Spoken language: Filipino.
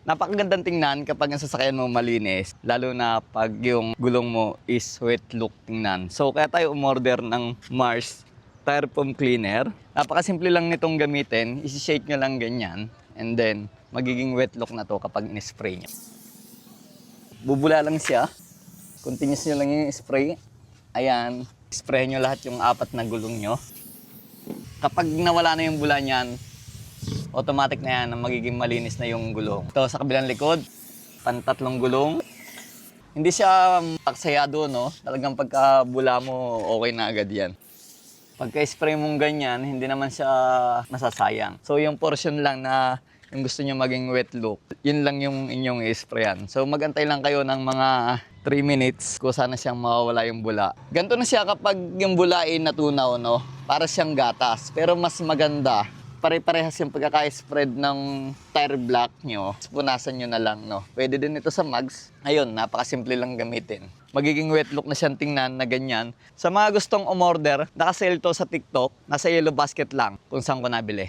Napakagandang tingnan kapag ang sasakyan mo malinis, lalo na pag yung gulong mo is wet look tingnan. So kaya tayo umorder ng Mars Tire Foam Cleaner. Napakasimple lang nitong gamitin, isi-shake nyo lang ganyan and then magiging wet look na to kapag in-spray nyo. Bubula lang siya, continuous nyo lang yung spray. Ayan, spray nyo lahat yung 4 na gulong nyo. Kapag nawala na yung bula niyan, automatic na yan na magiging malinis na yung gulong. Ito sa kabilang likod, pantatlong gulong. Hindi siya taksayado, no? Talagang pagka-bula mo, okay na agad yan. Pagka-spray mong ganyan, hindi naman siya nasasayang. So yung portion lang na yung gusto nyo maging wet look, yun lang yung inyong i-sprayan. So magantay lang kayo ng mga 3 minutes kung sana siyang mawawala yung bula. Ganito na siya kapag yung bula ay natunaw, no? Para siyang gatas. Pero mas maganda, pare-parehas yung pagkaka-spread ng tire block nyo. Punasan nyo na lang, no? Pwede din ito sa mugs. Ayun, napakasimple lang gamitin. Magiging wet look na siyang tingnan na ganyan. Sa mga gustong umorder, nakasale to sa TikTok. Nasa Yellow Basket lang kung saan ko nabili.